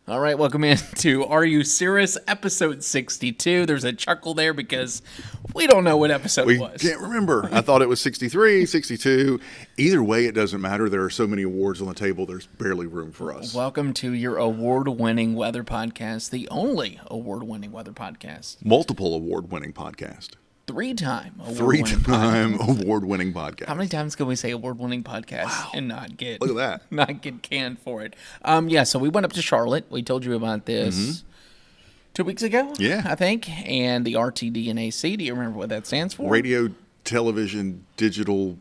All right, welcome in to Are You Cirrus, episode 62. There's a chuckle there because we don't know what episode it was. We can't remember. I thought it was 63, 62. Either way, it doesn't matter. There are so many awards on the table, there's barely room for us. Welcome to your award-winning weather podcast, the only award-winning weather podcast. Multiple award-winning podcast. Three-time award-winning podcast. How many times can we say award-winning podcast and not get Look at that. not get canned for it? So we went up to Charlotte. We told you about this 2 weeks ago, Yeah. I think. And the RTD and AC. Do you remember what that stands for? Radio, Television, Digital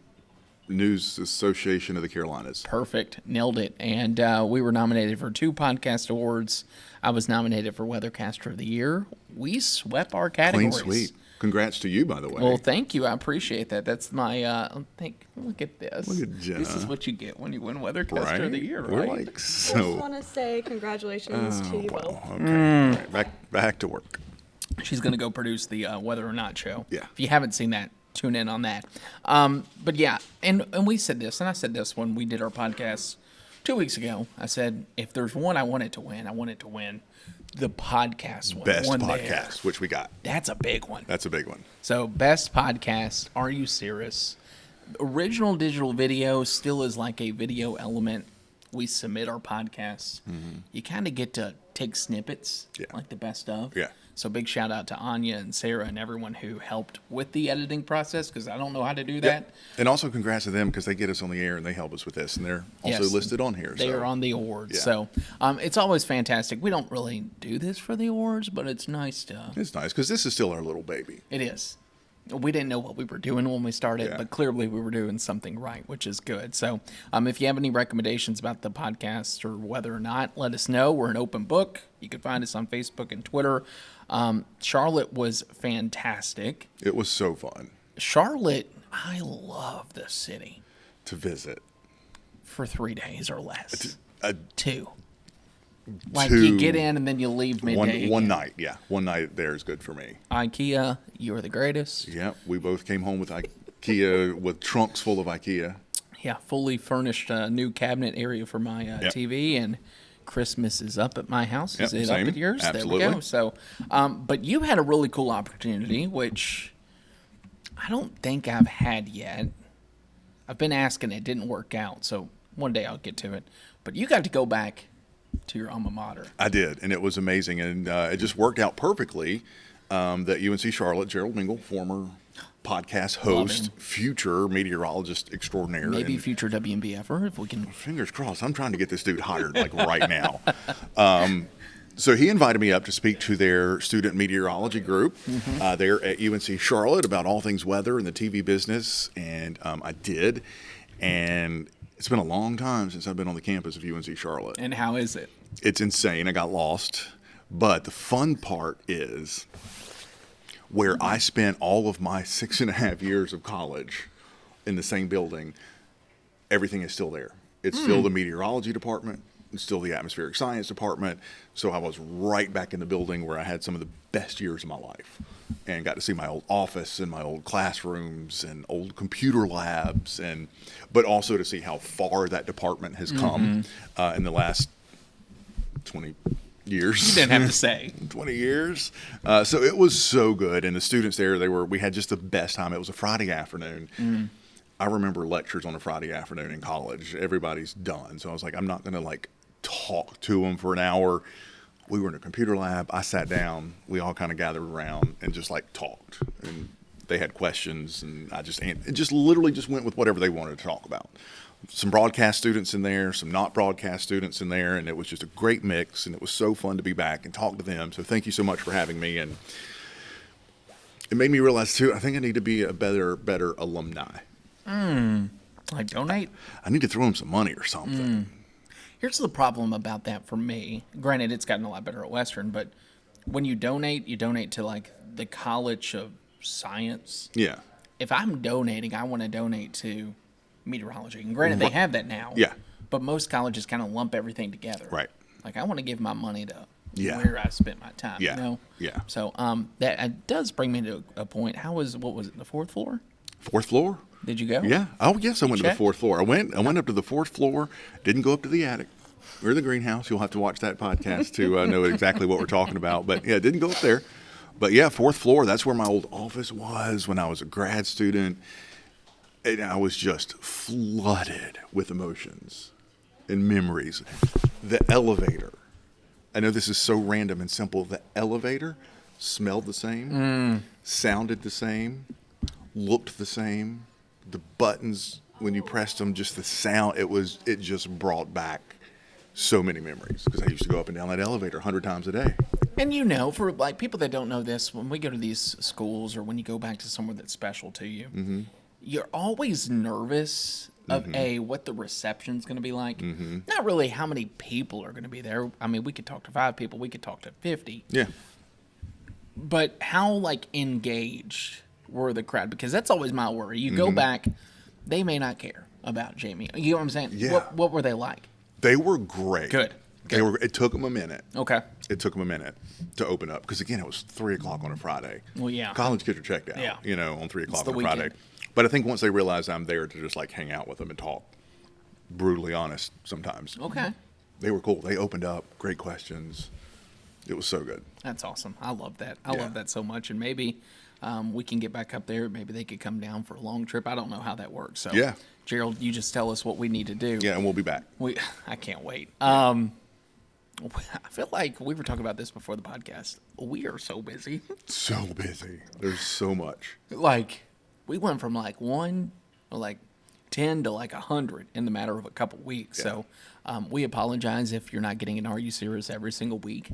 News Association of the Carolinas. Perfect. Nailed it. And we were nominated for 2 podcast awards. I was nominated for Weathercaster of the Year. We swept our categories. Clean sweep. Congrats to you, by the way. Well, thank you. I appreciate that. That's my, look at this. Look at Jenna. This is what you get when you win Weathercaster of the Year, We're right? like I just so. want to say congratulations to you both. Okay. All right, back to work. She's going to go produce the Whether or Not show. Yeah. If you haven't seen that, tune in on that. But yeah, and we said this, and I said this when we did our podcast 2 weeks ago. I said, if there's one I want it to win, I want it to win the podcast one. Best one podcast, there. which we got. That's a big one. That's a big one. So, best podcast, Are You Cirrus? Original digital video still is like a video element. We submit our podcasts. You kind of get to take snippets, like the best of. Yeah. So, big shout out to Anya and Sarah and everyone who helped with the editing process because I don't know how to do that. And also congrats to them because they get us on the air and they help us with this. And they're also Yes. listed on here. They so. are on the awards. Yeah. So, it's always fantastic. We don't really do this for the awards, but it's nice to. It's nice because this is still our little baby. It is. We didn't know what we were doing when we started, Yeah. but clearly we were doing something right, which is good. So if you have any recommendations about the podcast or whether or not, let us know. We're an open book. You can find us on Facebook and Twitter. Charlotte was fantastic. It was so fun Charlotte, I love the city. to visit. For 3 days or less. 2. 2. Like you get in and then you leave midday. One night, yeah. One night there is good for me. IKEA, you are the greatest. Yeah, we both came home with IKEA, with trunks full of IKEA. Yeah, fully furnished new cabinet area for my TV, and Christmas is up at my house. Is Yep, it same. up at yours? Absolutely. There we go. So, but you had a really cool opportunity, which I don't think I've had yet. I've been asking, it didn't work out, so one day I'll get to it. But you got to go back to your alma mater. I did, and it was amazing. And it just worked out perfectly that UNC Charlotte, Gerald Mingle, former podcast host, future meteorologist extraordinaire. Maybe and future WNBFer, if we can. fingers crossed. I'm trying to get this dude hired like right now. So he invited me up to speak to their student meteorology group there at UNC Charlotte about all things weather and the TV business, and I did. And it's been a long time since I've been on the campus of UNC Charlotte. And how is it? It's insane. I got lost. But the fun part is where I spent all of my 6.5 years of college in the same building, everything is still there. It's still the meteorology department. It's still the atmospheric science department. So I was right back in the building where I had some of the best years of my life and got to see my old office and my old classrooms and old computer labs, but also to see how far that department has come in the last 20 years. You didn't have to say. 20 years. So it was so good. And the students there, we had just the best time. It was a Friday afternoon. I remember lectures on a Friday afternoon in college. Everybody's done. So I was like, I'm not going to talk to them for an hour. We were in a computer lab. I sat down. We all kind of gathered around and just talked. And they had questions, and I just literally went with whatever they wanted to talk about. Some broadcast students in there, some not broadcast students in there, and it was just a great mix, and it was so fun to be back and talk to them. So thank you so much for having me. And it made me realize, too, I think I need to be a better alumni. Like donate? I need to throw them some money or something. Here's the problem about that for me. Granted, it's gotten a lot better at Western, but when you donate to the College of Science. Yeah. If I'm donating, I want to donate to meteorology. And granted, they have that now. Yeah. But most colleges kind of lump everything together. Right. I want to give my money to Yeah. where I spent my time. Yeah. You know? Yeah. So that does bring me to a point. What was it, the 4th floor? 4th floor? Did you go? Yeah. Oh, yes, I went to the checked? 4th floor. I went up to the 4th floor, didn't go up to the attic. We're the greenhouse. You'll have to watch that podcast to know exactly what we're talking about. But yeah, it didn't go up there. But yeah, 4th floor, that's where my old office was when I was a grad student. And I was just flooded with emotions and memories. The elevator. I know this is so random and simple. The elevator smelled the same, sounded the same, looked the same. The buttons, when you pressed them, just the sound, it just brought back so many memories because I used to go up and down that elevator 100 times a day. And for like people that don't know this, when we go to these schools or when you go back to somewhere that's special to you, you're always nervous of what the reception's going to be like. Not really how many people are going to be there. I mean, we could talk to 5 people, we could talk to 50. Yeah. But how like engaged were the crowd? Because that's always my worry. You go back, they may not care about Jamie. You know what I'm saying? Yeah. What were they like? They were great. Good. It took them a minute. Okay. It took them a minute to open up because again, it was 3 o'clock on a Friday. Well, yeah. College kids are checked out. Yeah. On 3 o'clock the on a weekend. Friday. But I think once they realize I'm there to just like hang out with them and talk, brutally honest sometimes. Okay. They were cool. They opened up. Great questions. It was so good. That's awesome. I love that. I Yeah. love that so much. And maybe we can get back up there. Maybe they could come down for a long trip. I don't know how that works. So, Yeah. Gerald, you just tell us what we need to do. Yeah, and we'll be back. I can't wait. I feel like we were talking about this before the podcast. We are so busy. So busy. There's so much. Like, we went from like 10 to like 100 in the matter of a couple weeks. Yeah. So we apologize if you're not getting an Are You Serious every single week.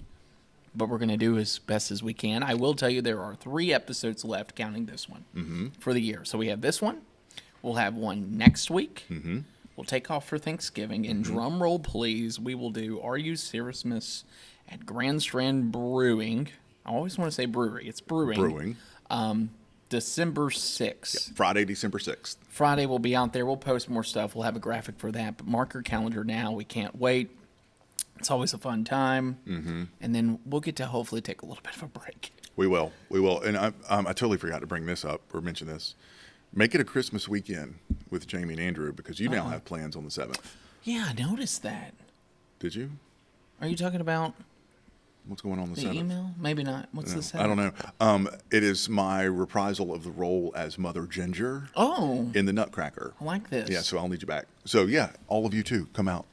But we're going to do as best as we can. I will tell you there are 3 episodes left, counting this one, for the year. So we have this one. We'll have one next week. We'll take off for Thanksgiving. And drum roll, please, we will do Are You Serious at Grand Strand Brewing. I always want to say brewery. It's brewing. December 6th. Friday, December 6th. Friday, we'll be out there. We'll post more stuff. We'll have a graphic for that. But mark your calendar now. We can't wait. It's always a fun time. And then we'll get to hopefully take a little bit of a break. We will. And I totally forgot to bring this up or mention this. Make it a Christmas weekend with Jamie and Andrew because you now have plans on the 7th. Yeah, I noticed that. Did you? Are you talking about What's going on the the 7th? email? Maybe not. What's No, the 7th? I don't know. It is my reprisal of the role as Mother Ginger Oh, in the Nutcracker. I like this. Yeah, so I'll need you back. So yeah, all of you too, come out.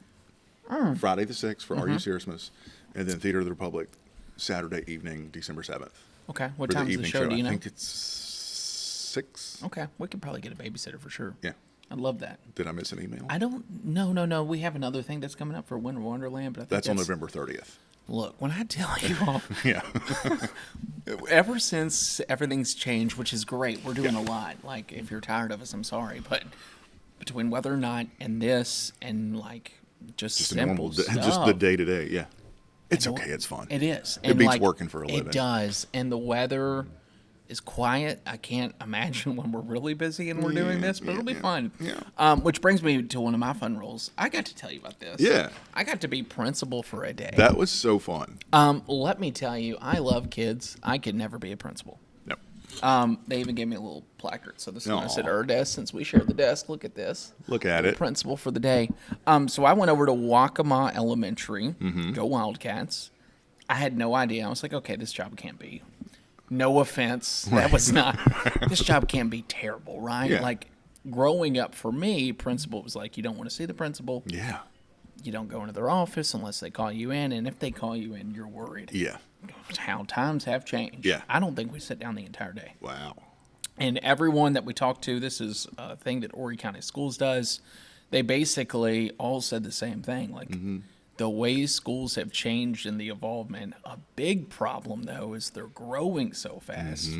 Friday the 6th for Are You Serious? And then Theater of the Republic, Saturday evening, December 7th. Okay. What for time's the evening show? Do you I know? think it's 6. Okay. We could probably get a babysitter for sure. Yeah. I love that. Did I miss an email? I don't. No. We have another thing that's coming up for Winter Wonderland, but I think That's on November 30th. Look, when I tell you all, Yeah. ever since everything's changed, which is great, we're doing a lot. Like, if you're tired of us, I'm sorry, but between whether or not and this and like just Just a simple normal, stuff, just the day to day. Yeah. It's know, okay. It's fun. it is. It beats working for a living. It does, and the weather is quiet. I can't imagine when we're really busy and we're doing this, but it'll be fun. Yeah. Which brings me to one of my fun roles. I got to tell you about this. Yeah. I got to be principal for a day. That was so fun. Let me tell you, I love kids. I could never be a principal. No. They even gave me a little placard. So this is when I Aw. sit at our desk since we share the desk. Look at this. Look at it. Principal for the day. So I went over to Waccamaw Elementary. Mm-hmm. Go Wildcats. I had no idea. I was like, okay, this job can't be. No offense. That was not. This job can't be terrible, right? Yeah. Like growing up for me, principal was like, you don't want to see the principal. Yeah. You don't go into their office unless they call you in. And if they call you in, you're worried. Yeah. How times have changed. Yeah. I don't think we sit down the entire day. Wow. And everyone that we talk to, this is a thing that Horry County Schools does. They basically all said the same thing. Like the ways schools have changed and the evolvement. A big problem, though, is they're growing so fast.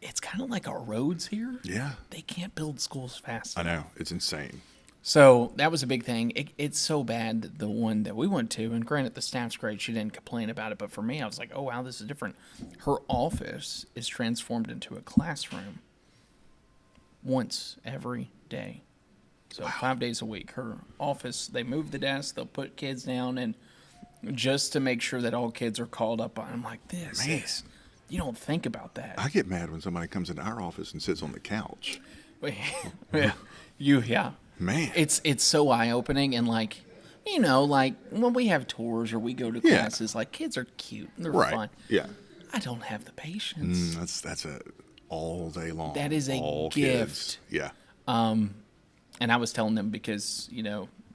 It's kind of like our roads here. Yeah. They can't build schools fast I enough. know. It's insane. So that was a big thing. It's so bad that the one that we went to, and granted the staff's great, she didn't complain about it, but for me, I was like, oh, wow, this is different. Her office is transformed into a classroom once every day. So 5 days a week. Her office, they move the desk, they'll put kids down, and just to make sure that all kids are called up on. I'm like, this Man. is, you don't think about that. I get mad when somebody comes into our office and sits on the couch. Yeah. Man. It's so eye-opening, and like You know, like when we have tours or we go to Yeah. classes, like kids are cute and they're Right. fun. Yeah. I don't have the patience. That's a all day long. That is a all gift. Kids. Yeah. And I was telling them because,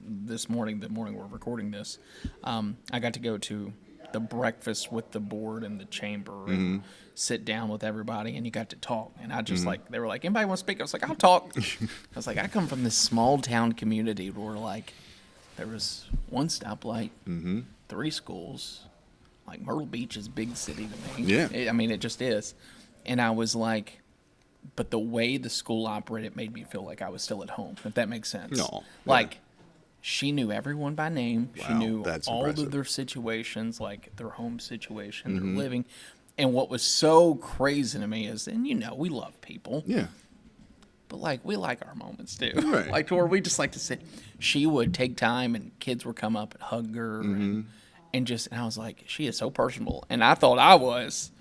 this morning, the morning we're recording this, I got to go to the breakfast with the board and the chamber and sit down with everybody, and you got to talk. And I just they were like, anybody want to speak? I was like, I'll talk. I was like, I come from this small town community where there was one stoplight, 3 schools. Like Myrtle Beach is big city to me. Yeah. It just is. And I was like, but the way the school operated made me feel like I was still at home, if that makes sense. No. Like, she knew everyone by name. She Wow, knew that's all impressive. of their situations, like their home situation, their living. And what was so crazy to me is, and we love people, Yeah. but we like our moments too. Right. Like to where we just like to sit. She would take time and kids would come up and hug her and I was like, she is so personable. And I thought I was.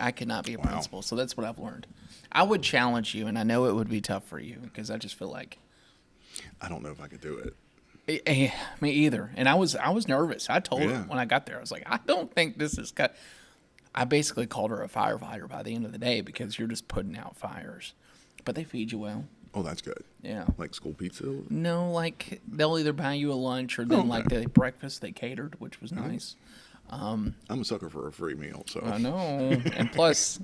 I could not be a principal. So that's what I've learned. I would challenge you, and I know it would be tough for you because I just feel like I don't know if I could do it. me either. And I was nervous. I told her Yeah. when I got there, I was like, I don't think this is cut. I basically called her a firefighter by the end of the day because you're just putting out fires. But they feed you well. Oh, that's good. Yeah. Like school pizza. No, they'll either buy you a lunch or then Okay. the breakfast they catered, which was nice. I'm a sucker for a free meal. So I know. And plus,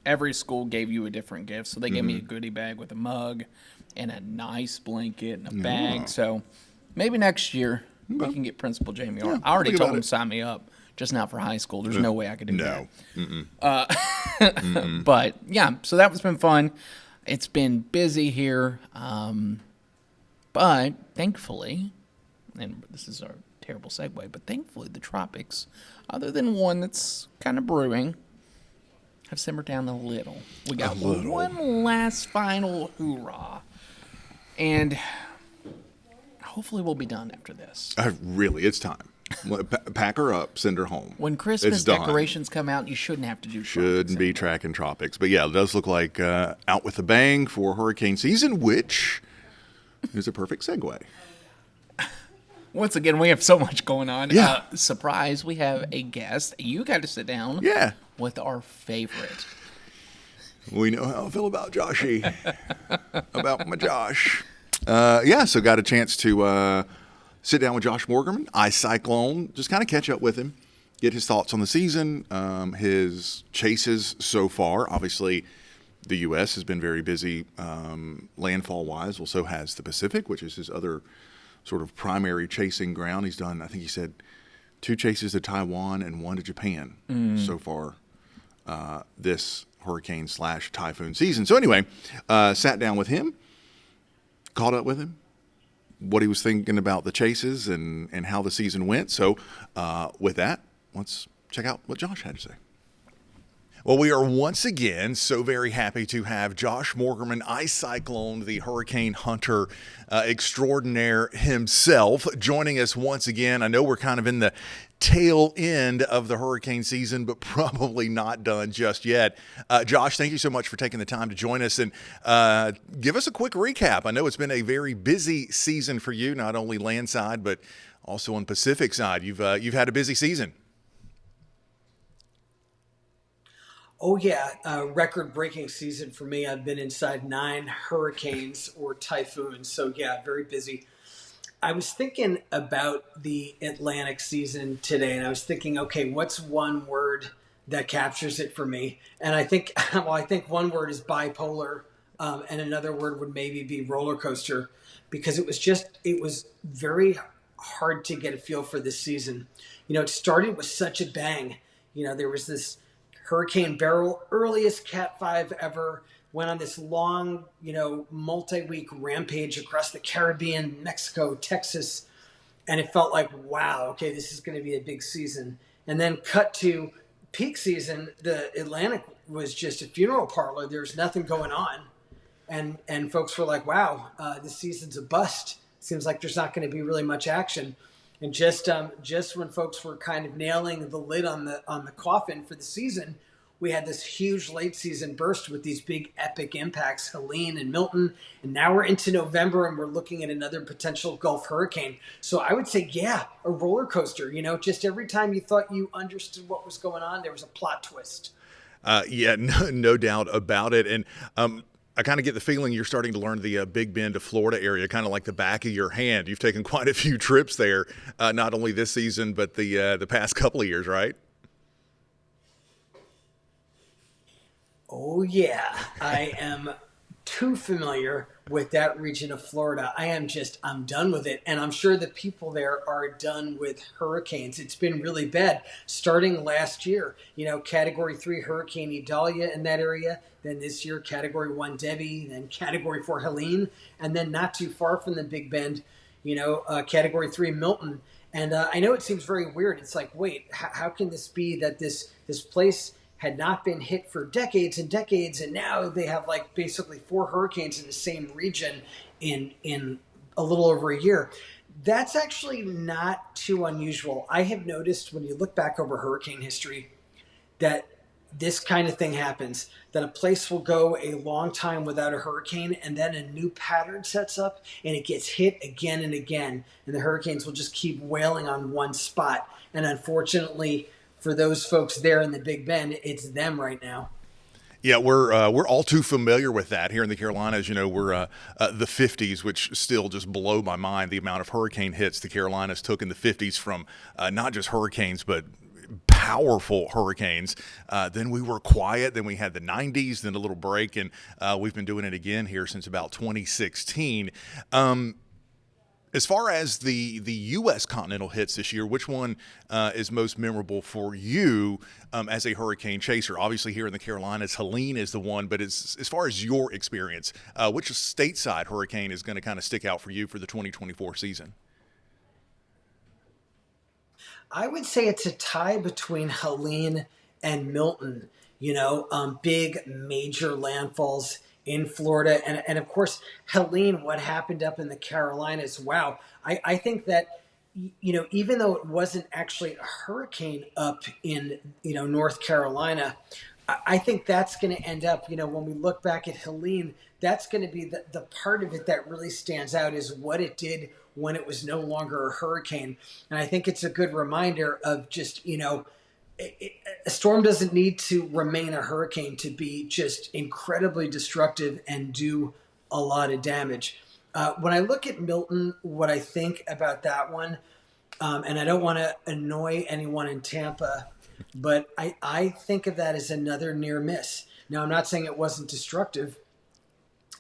every school gave you a different gift. So they gave me a goodie bag with a mug and a nice blanket and a bag. So maybe next year we can get Principal Jamie on. I already think told about him it. to sign me up, just not for high school. There's no way I could do no. that. But yeah, so that was been fun. It's been busy here. But thankfully, and this is our terrible segue, but thankfully the tropics, other than one that's kind of brewing, have simmered down a little. We got one last final hoorah. And hopefully we'll be done after this. Really, it's time. Pack her up, send her home. When Christmas It's done. decorations come out, you shouldn't have to do Shouldn't be tracking tropics. But yeah, it does look like out with a bang for hurricane season, which is a perfect segue. Once again, we have so much going on. Yeah. Surprise, we have a guest. You got to sit down Yeah. with our favorite. We know how I feel about Joshy. About my Josh. So got a chance to sit down with Josh Morgerman, iCyclone, just kind of catch up with him, get his thoughts on the season, his chases so far. Obviously, the U.S. has been very busy landfall-wise. Well, so has the Pacific, which is his other sort of primary chasing ground. He's done, I think he said, 2 chases to Taiwan and 1 to Japan so far this hurricane/typhoon season. So anyway, sat down with him, caught up with him, what he was thinking about the chases and how the season went. So with that, let's check out what Josh had to say. Well, we are once again so very happy to have Josh Morgerman, iCyclone, the hurricane hunter extraordinaire himself, joining us once again. I know we're kind of in the tail end of the hurricane season, but probably not done just yet. Josh, thank you so much for taking the time to join us and give us a quick recap. I know it's been a very busy season for you, not only landside, but also on Pacific side. You've had a busy season. Oh, yeah. Record-breaking season for me. I've been inside 9 hurricanes or typhoons. So, yeah, very busy. I was thinking about the Atlantic season today, and I was thinking, okay, what's one word that captures it for me? And I think, I think one word is bipolar, and another word would maybe be roller coaster, because it was very hard to get a feel for this season. It started with such a bang. There was this Hurricane Beryl, earliest Cat 5 ever, went on this long, multi-week rampage across the Caribbean, Mexico, Texas, and it felt like, wow, okay, this is going to be a big season. And then cut to peak season, the Atlantic was just a funeral parlor. There's nothing going on. And folks were like, wow, this season's a bust. Seems like there's not going to be really much action. And just when folks were kind of nailing the lid on the coffin for the season, we had this huge late season burst with these big epic impacts, Helene and Milton. And now we're into November and we're looking at another potential Gulf hurricane. So I would say, yeah, a roller coaster. Just every time you thought you understood what was going on, there was a plot twist. Yeah, no doubt about it. And I kind of get the feeling you're starting to learn the Big Bend to Florida area, kind of like the back of your hand. You've taken quite a few trips there, not only this season, but the past couple of years, right? Oh, yeah. I am too familiar with that region of Florida. I'm done with it. And I'm sure the people there are done with hurricanes. It's been really bad starting last year. Category 3 Hurricane Idalia in that area. Then this year, Category 1 Debbie, then Category 4 Helene. And then not too far from the Big Bend, Category 3 Milton. And I know it seems very weird. It's like, wait, how can this be that this place had not been hit for decades and decades, and now they have like basically 4 hurricanes in the same region in a little over a year. That's actually not too unusual. I have noticed when you look back over hurricane history that this kind of thing happens, that a place will go a long time without a hurricane and then a new pattern sets up and it gets hit again and again, and the hurricanes will just keep wailing on one spot. And unfortunately, for those folks there in the Big Bend, it's them right now. Yeah, we're all too familiar with that here in the Carolinas. We're the 50s, which still just blow my mind, the amount of hurricane hits the Carolinas took in the 50s from not just hurricanes, but powerful hurricanes. Then we were quiet. Then we had the 90s, then a little break, and we've been doing it again here since about 2016. As far as the U.S. continental hits this year, which one is most memorable for you as a hurricane chaser? Obviously, here in the Carolinas, Helene is the one, but as far as your experience, which stateside hurricane is going to kind of stick out for you for the 2024 season? I would say it's a tie between Helene and Milton, big major landfalls in Florida. And of course, Helene, what happened up in the Carolinas, wow. I think that, even though it wasn't actually a hurricane up in, North Carolina, I think that's going to end up, when we look back at Helene, that's going to be the part of it that really stands out is what it did when it was no longer a hurricane. And I think it's a good reminder of just, a storm doesn't need to remain a hurricane to be just incredibly destructive and do a lot of damage. When I look at Milton, what I think about that one, and I don't want to annoy anyone in Tampa, but I think of that as another near miss. Now, I'm not saying it wasn't destructive.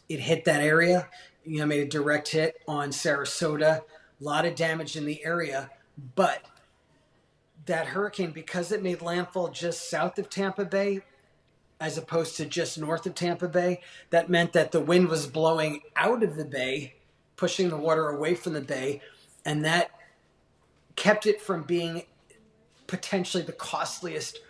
It hit that area, made a direct hit on Sarasota, a lot of damage in the area, but that hurricane, because it made landfall just south of Tampa Bay, as opposed to just north of Tampa Bay, that meant that the wind was blowing out of the bay, pushing the water away from the bay, and that kept it from being potentially the costliest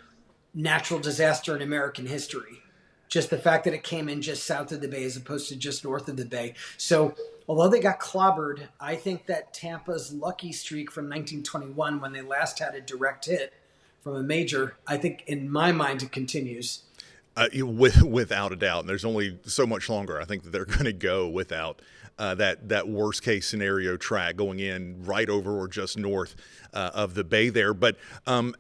natural disaster in American history. Just the fact that it came in just south of the bay as opposed to just north of the bay. So although they got clobbered, I think that Tampa's lucky streak from 1921, when they last had a direct hit from a major, I think in my mind it continues. Without a doubt. And there's only so much longer I think that they're going to go without that worst case scenario track going in right over or just north of the bay there. But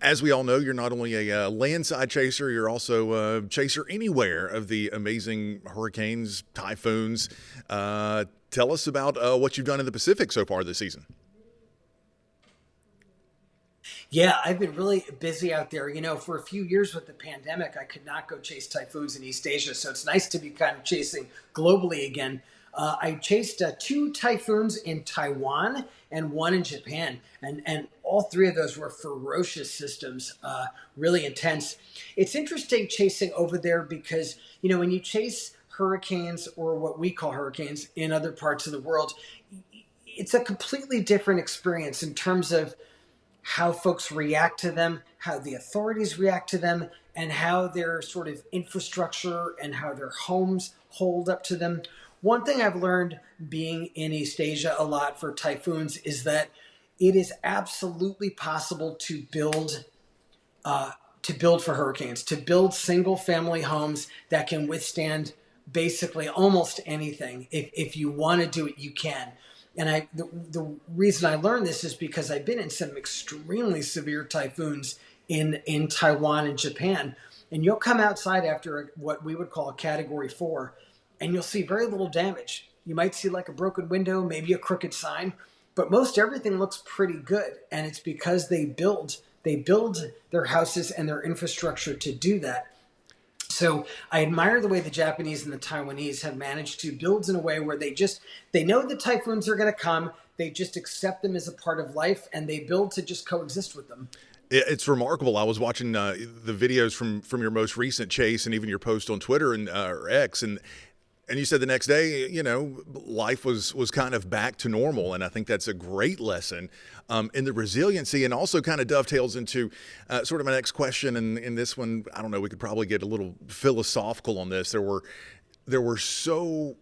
as we all know, you're not only a landside chaser, you're also a chaser anywhere of the amazing hurricanes, typhoons. Tell us about what you've done in the Pacific so far this season. Yeah, I've been really busy out there. For a few years with the pandemic, I could not go chase typhoons in East Asia. So it's nice to be kind of chasing globally again. I chased 2 typhoons in Taiwan and 1 in Japan. And all 3 of those were ferocious systems, really intense. It's interesting chasing over there because, when you chase hurricanes or what we call hurricanes in other parts of the world, it's a completely different experience in terms of how folks react to them, how the authorities react to them, and how their sort of infrastructure and how their homes hold up to them. One thing I've learned being in East Asia a lot for typhoons is that it is absolutely possible to build to build for hurricanes, to build single family homes that can withstand basically almost anything. If you want to do it, you can. And the reason I learned this is because I've been in some extremely severe typhoons in Taiwan and Japan. And you'll come outside after what we would call a Category 4, and you'll see very little damage. You might see like a broken window, maybe a crooked sign, but most everything looks pretty good. And it's because they build their houses and their infrastructure to do that. So I admire the way the Japanese and the Taiwanese have managed to build in a way where they know the typhoons are going to come. They just accept them as a part of life, and they build to just coexist with them. It's remarkable. I was watching the videos from your most recent chase and even your post on Twitter and or X, and you said the next day, life was kind of back to normal, and I think that's a great lesson in the resiliency, and also kind of dovetails into sort of my next question. And in this one, I don't know, we could probably get a little philosophical on this. There was so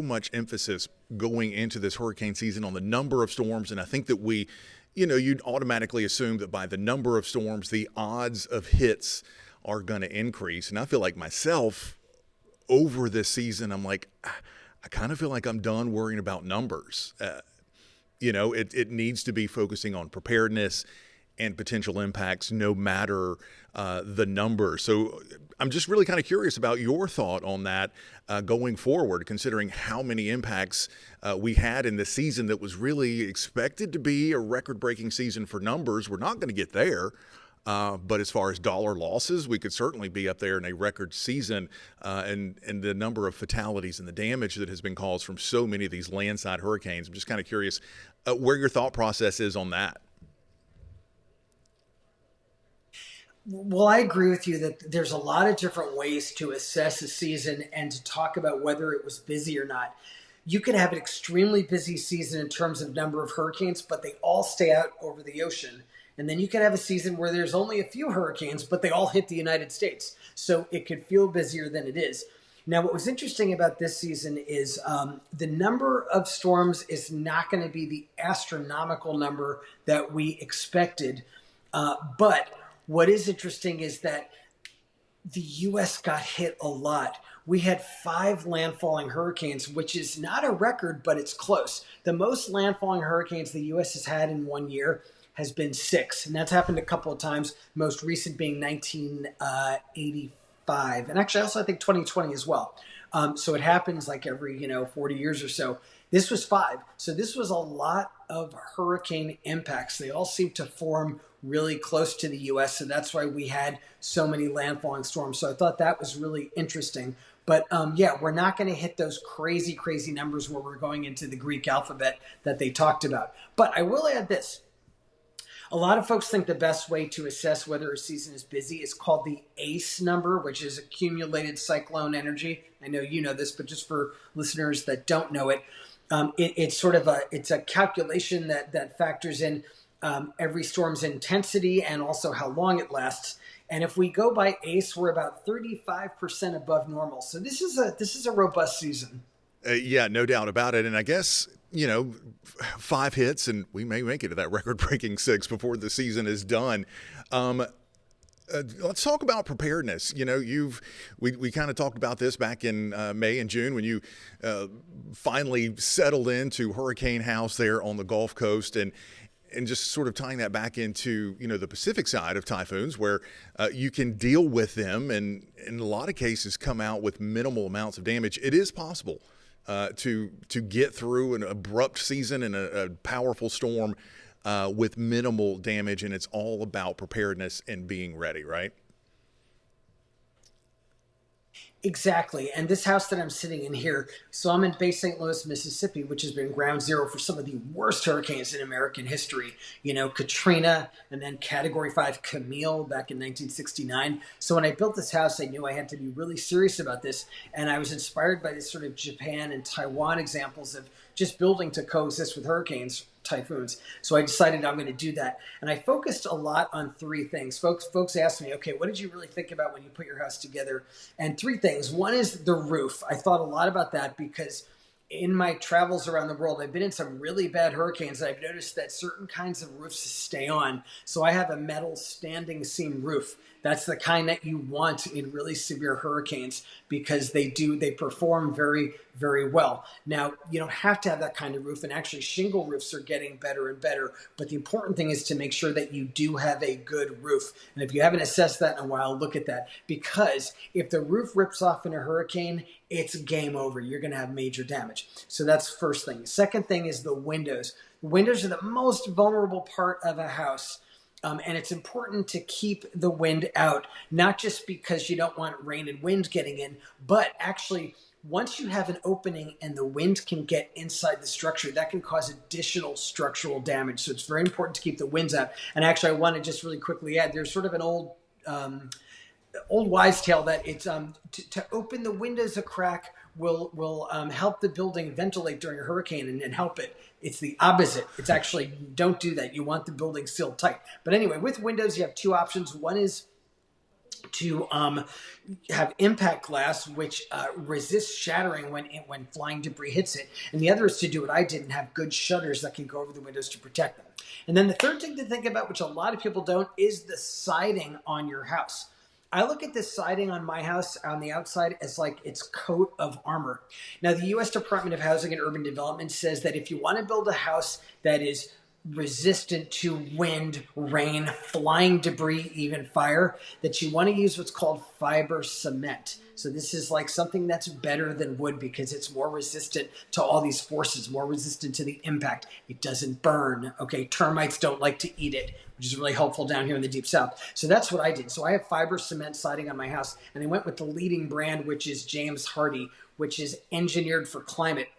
much emphasis going into this hurricane season on the number of storms, and I think that you'd automatically assume that by the number of storms, the odds of hits are going to increase. And I feel like myself, over this season, I'm like, I kind of feel like I'm done worrying about numbers. It needs to be focusing on preparedness and potential impacts, no matter the number. So I'm just really kind of curious about your thought on that going forward, considering how many impacts we had in the season that was really expected to be a record-breaking season for numbers. We're not going to get there. But as far as dollar losses, we could certainly be up there in a record season, and the number of fatalities and the damage that has been caused from so many of these landside hurricanes. I'm just kind of curious where your thought process is on that. Well, I agree with you that there's a lot of different ways to assess a season and to talk about whether it was busy or not. You could have an extremely busy season in terms of number of hurricanes, but they all stay out over the ocean. And then you could have a season where there's only a few hurricanes, but they all hit the United States. So it could feel busier than it is. Now, what was interesting about this season is the number of storms is not going to be the astronomical number that we expected. But what is interesting is that the U.S. got hit a lot. We had 5 landfalling hurricanes, which is not a record, but it's close. The most landfalling hurricanes the U.S. has had in 1 year has been 6, and that's happened a couple of times, most recent being 1985, and actually also I think 2020 as well. So it happens like every 40 years or so. This was 5. So this was a lot of hurricane impacts. They all seem to form really close to the U.S., so that's why we had so many landfalling storms. So I thought that was really interesting. But we're not going to hit those crazy, crazy numbers where we're going into the Greek alphabet that they talked about. But I will add this. A lot of folks think the best way to assess whether a season is busy is called the ACE number, which is accumulated cyclone energy. I know you know this, but just for listeners that don't know it, it's a calculation that factors in every storm's intensity and also how long it lasts. And if we go by ACE, we're about 35% above normal. So this is a robust season. Yeah, no doubt about it. And I guess 5 hits, and we may make it to that record-breaking 6 before the season is done. Let's talk about preparedness. We kind of talked about this back in May and June when you finally settled into Hurricane House there on the Gulf Coast, and just sort of tying that back into the Pacific side of typhoons, where you can deal with them and in a lot of cases come out with minimal amounts of damage. It is possible to get through an abrupt season and a powerful storm with minimal damage, and it's all about preparedness and being ready, right? Exactly. And this house that I'm sitting in here, so I'm in Bay St. Louis, Mississippi, which has been ground zero for some of the worst hurricanes in American history. Katrina, and then Category 5 Camille back in 1969. So when I built this house, I knew I had to be really serious about this. And I was inspired by this sort of Japan and Taiwan examples of just building to coexist with hurricanes, typhoons. So I decided I'm going to do that. And I focused a lot on 3 things. Folks asked me, okay, what did you really think about when you put your house together? And 3 things. One is the roof. I thought a lot about that because in my travels around the world, I've been in some really bad hurricanes. And I've noticed that certain kinds of roofs stay on. So I have a metal standing seam roof. That's the kind that you want in really severe hurricanes because they perform very, very well. Now, you don't have to have that kind of roof, and actually shingle roofs are getting better and better. But the important thing is to make sure that you do have a good roof. And if you haven't assessed that in a while, look at that. Because if the roof rips off in a hurricane, it's game over. You're going to have major damage. So that's first thing. Second thing is the windows. The windows are the most vulnerable part of a house. And it's important to keep the wind out, not just because you don't want rain and wind getting in, but actually once you have an opening and the wind can get inside the structure, that can cause additional structural damage. So it's very important to keep the winds out. And actually, I want to just really quickly add, there's sort of an old wives' tale that it's to open the windows a crack will help the building ventilate during a hurricane and help it. It's the opposite. It's actually, don't do that. You want the building sealed tight. But anyway, with windows, you have two options. One is to have impact glass, which resists shattering when flying debris hits it. And the other is to do what I did and have good shutters that can go over the windows to protect them. And then the third thing to think about, which a lot of people don't, is the siding on your house. I look at the siding on my house on the outside as like its coat of armor. Now, the U.S. Department of Housing and Urban Development says that if you want to build a house that is resistant to wind, rain, flying debris, even fire, that you want to use what's called fiber cement. So this is like something that's better than wood because it's more resistant to all these forces, more resistant to the impact. It doesn't burn. Okay, termites don't like to eat it, which is really helpful down here in the deep south. So that's what I did. So I have fiber cement siding on my house, and I went with the leading brand, which is James Hardie, which is engineered for climate.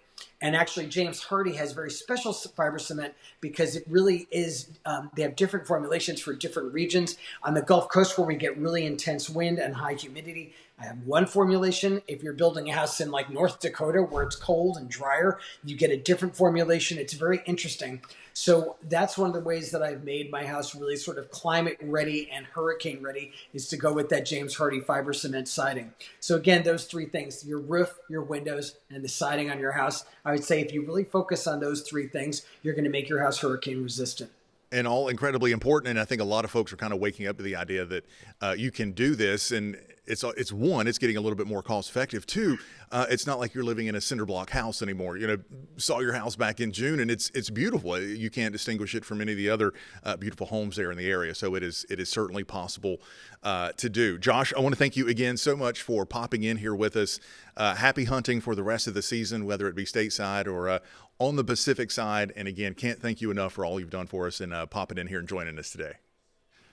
And actually, James Hardie has very special fiber cement because it really is, they have different formulations for different regions. On the Gulf Coast, where we get really intense wind and high humidity, I have one formulation. If you're building a house in like North Dakota, where it's cold and drier, you get a different formulation. It's very interesting. So that's one of the ways that I've made my house really sort of climate ready and hurricane ready, is to go with that James Hardie fiber cement siding. So again, those three things: your roof, your windows, and the siding on your house. I would say if you really focus on those three things, you're going to make your house hurricane resistant. And all incredibly important. And I think a lot of folks are kind of waking up to the idea that you can do this. And it's one, it's getting a little bit more cost effective. Two, it's not like you're living in a cinder block house anymore. You know, saw your house back in June, and it's beautiful. You can't distinguish it from any of the other beautiful homes there in the area. So it is certainly possible to do. Josh, I want to thank you again so much for popping in here with us. Happy hunting for the rest of the season, whether it be stateside or on the Pacific side. And again, can't thank you enough for all you've done for us and popping in here and joining us today.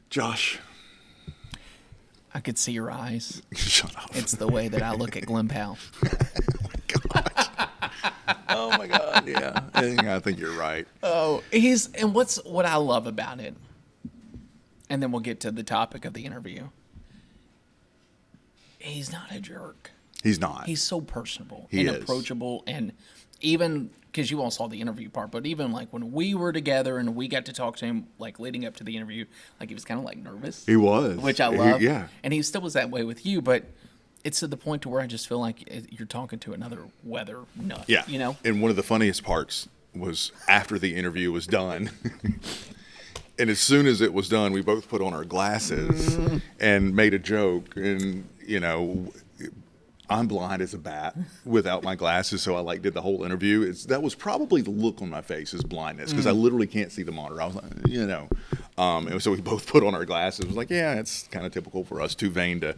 Josh. I could see your eyes. Shut up. It's the way that I look at Glen Powell. Oh my God. Yeah. I think you're right. Oh, and what I love about it, and then we'll get to the topic of the interview. He's not a jerk. He's not. He's so personable He and is. approachable, and even because you all saw the interview part, but even like when we were together and we got to talk to him, like leading up to the interview, like he was kind of like nervous. He was, which I love. Yeah, and he still was that way with you, but it's to the point to where I just feel like you're talking to another weather nut. yeah. You know. And one of the funniest parts was after the interview was done. And as soon as it was done, we both put on our glasses and made a joke. And, you know, I'm blind as a bat without my glasses, so I did the whole interview. That was probably the look on my face is blindness, because I literally can't see the monitor. I was like, you know. And so we both put on our glasses. It was like, yeah, it's kind of typical for us, too vain to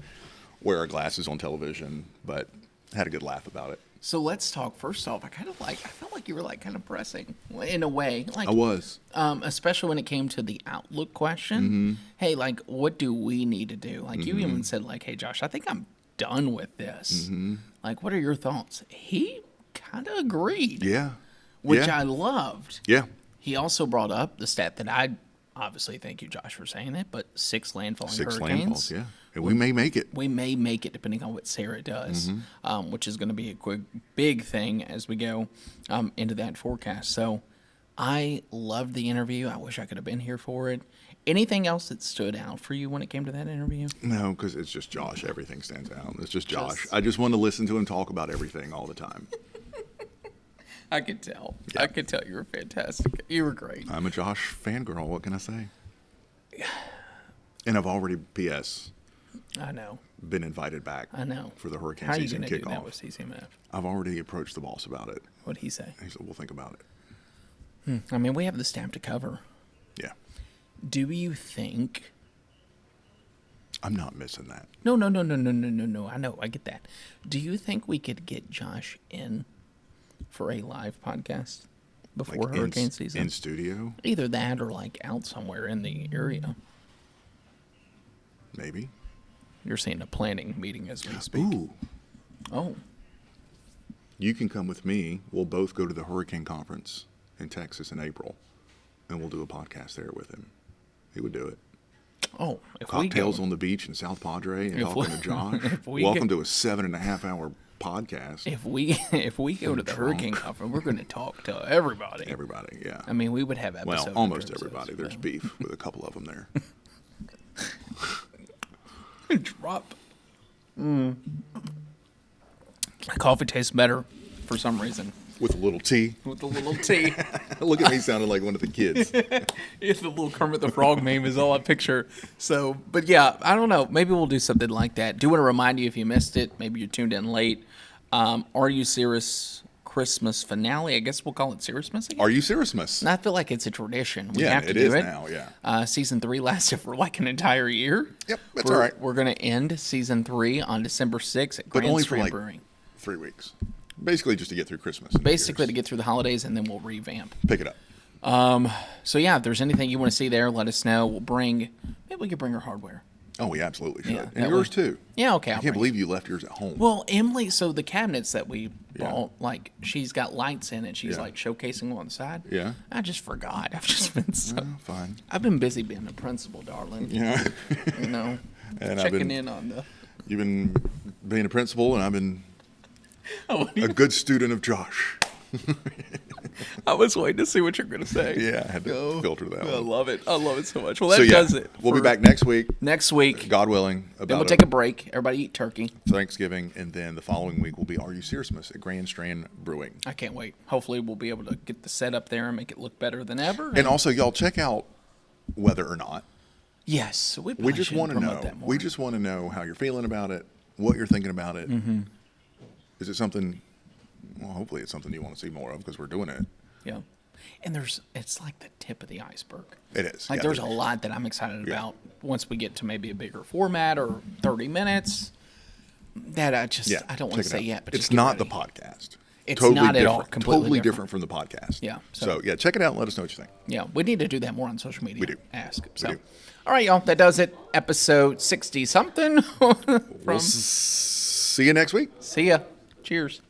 wear our glasses on television, but had a good laugh about it. So let's talk. First off, I felt like you were kind of pressing in a way. I was. Especially when it came to the outlook question. Mm-hmm. Hey, what do we need to do? You even said hey, Josh, I think I'm done with this. Mm-hmm. What are your thoughts? He kind of agreed. Yeah. Which yeah. I loved. Yeah. He also brought up the stat that I obviously, thank you, Josh, for saying that, but 6 landfalling hurricanes. Landfalls, yeah. And we may make it. We may make it depending on what Sarah does, which is going to be a big thing as we go into that forecast. So I loved the interview. I wish I could have been here for it. Anything else that stood out for you when it came to that interview? No, because it's just Josh. Everything stands out. It's just Josh. I just want to listen to him talk about everything all the time. I could tell. Yeah. I could tell you were fantastic. You were great. I'm a Josh fangirl. What can I say? And I've already, P.S., I know. been invited back. I know. For the hurricane How are you season going to do that kickoff. with CCMF? I've already approached the boss about it. What'd he say? He said, we'll think about it. I mean, we have the staff to cover. Yeah. Do you think... I'm not missing that. No. I know. I get that. Do you think we could get Josh in for a live podcast before Like hurricane season? In studio? Either that or like out somewhere in the area. Maybe. You're saying a planning meeting as we speak. Ooh. Oh, You can come with me. We'll both go to the hurricane conference in Texas in April, and we'll do a podcast there with him. He would do it. oh. If Cocktails we go, on the beach in South Padre and If talking we- to Josh. if we Welcome go- to a 7.5-hour podcast. if we go to the hurricane conference, we're going to talk to everybody. Everybody, yeah. I mean, we would have Well, episodes. almost episodes, everybody. There's so. beef with a couple of them there. Drop. Coffee tastes better for some reason With a little tea. with a little tea. Look at me sounding like one of the kids. It's the little Kermit the Frog meme is all I picture. So, but yeah, I don't know. Maybe we'll do something like that. Do want to remind you if you missed it, maybe you tuned in late. Are You Cirrus Christmas finale? I guess we'll call it Cirrusmas again. Are you Cirrusmas? And I feel like it's a tradition. We Yeah, have to it do is it now, yeah. Season 3 lasted for like an entire year. Yep, that's We're- all right. We're going to end season 3 on December 6th at But Grand only for Strand like Brewing. 3 weeks. Basically just to get through Christmas. and New Basically Year's. to get through the holidays, and then we'll revamp. Pick it up. So yeah, if there's anything you want to see there, let us know. Maybe we could bring her hardware. Oh, we absolutely should. Yeah, and that yours way- too. Yeah, okay. I can't believe you left yours at home. Well, Emily, so the cabinets that we Yeah. bought, like she's got lights in it. She's Yeah. like showcasing them on the side. Yeah. I just forgot. I've just been so. Oh, fine. I've been busy being a principal, darling. Yeah. You know, And I've checking been- in on the. You've been being a principal, and I've been Oh, a good student of Josh. I was waiting to see what you're gonna say. Yeah, I had to filter that I one. love it. I love it so much. Well, that So, yeah, does it. we'll be for back next week, next week. God willing, Then about we'll take a break. Everybody eat turkey. Thanksgiving, and then the following week will be Are You Cirrusmas at Grand Strand Brewing. I can't wait. Hopefully, we'll be able to get the set up there and make it look better than ever. And also, y'all check out Whether or Not. yes, we We just want to know. That more. We just want to know how you're feeling about it, what you're thinking about it. Mm-hmm. Is it something? Well, hopefully, it's something you want to see more of because we're doing it. Yeah. And it's like the tip of the iceberg. It is. Like yeah. there's a lot that I'm excited Yeah. about once we get to maybe a bigger format or 30 minutes. That I don't want check to it say out. yet, but it's just get not ready. the podcast. It's totally not at different. all. Completely Totally different. different from the podcast. Yeah, So yeah, check it out and let us know what you think. Yeah, we need to do that more on social media. We do. Ask. So, do. all right, y'all. That does it. Episode 60 something. We'll see you next week. See ya. Cheers.